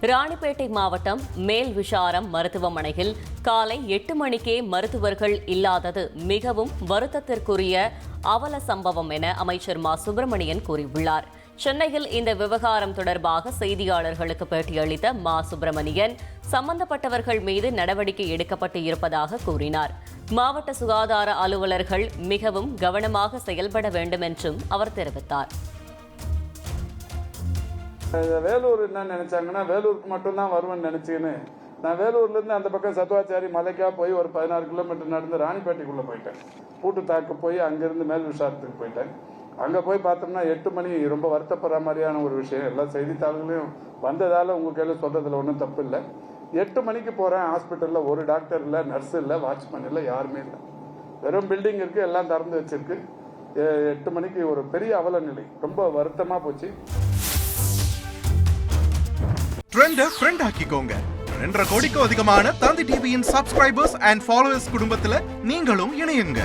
ராணிப்பேட்டை மாவட்டம் மேல் விஷாரம் மருத்துவமனையில் காலை 8 மணிக்கே மருத்துவர்கள் இல்லாதது மிகவும் வருத்தத்திற்குரிய அவல சம்பவம் என அமைச்சர் மா சுப்பிரமணியன் கூறியுள்ளார். சென்னையில் இந்த விவகாரம் தொடர்பாக செய்தியாளர்களுக்கு பேட்டியளித்த மா சுப்பிரமணியன் சம்பந்தப்பட்டவர்கள் மீது நடவடிக்கை எடுக்கப்பட்டு இருப்பதாக கூறினார். மாவட்ட சுகாதார அலுவலர்கள் மிகவும் கவனமாக செயல்பட வேண்டும் என்றும் அவர் தெரிவித்தார். வேலூர் என்ன நினைச்சாங்கன்னா வேலூருக்கு மட்டும்தான் வருவேன்னு நினைச்சுன்னு நான் வேலூர்லேருந்து அந்த பக்கம் சத்துவாச்சாரி மலைக்கா போய் ஒரு 16 கிலோமீட்டர் நடந்து ராணிப்பேட்டைக்குள்ளே போயிட்டேன். பூட்டு தாக்கு போய் அங்கேருந்து மேல் விஷாரத்துக்கு போயிட்டேன். அங்கே போய் பார்த்தோம்னா 8 மணி ரொம்ப வருத்தப்படுற மாதிரியான ஒரு விஷயம். எல்லா செய்தித்தாள்களையும் வந்ததால் உங்கள் கையில் சொல்கிறதுல ஒன்றும் தப்பு இல்லை. 8 மணிக்கு போகிறேன், ஹாஸ்பிட்டலில் ஒரு டாக்டர் இல்லை, நர்ஸ் இல்லை, வாட்ச்மேன் இல்லை, யாருமே இல்லை. வெறும் பில்டிங் இருக்குது, எல்லாம் திறந்து வச்சிருக்கு. 8 மணிக்கு ஒரு பெரிய அவல நிலை, ரொம்ப வருத்தமாக போச்சு. ட்ரெண்ட ஃப்ரெண்ட் ஆக்கிக்கோங்க. 2.5 கோடிக்கும் அதிகமான தந்தி டிவியின் சப்ஸ்கிரைபர்ஸ் அண்ட் ஃபாலோவர்ஸ் குடும்பத்துல நீங்களும் இணையுங்க.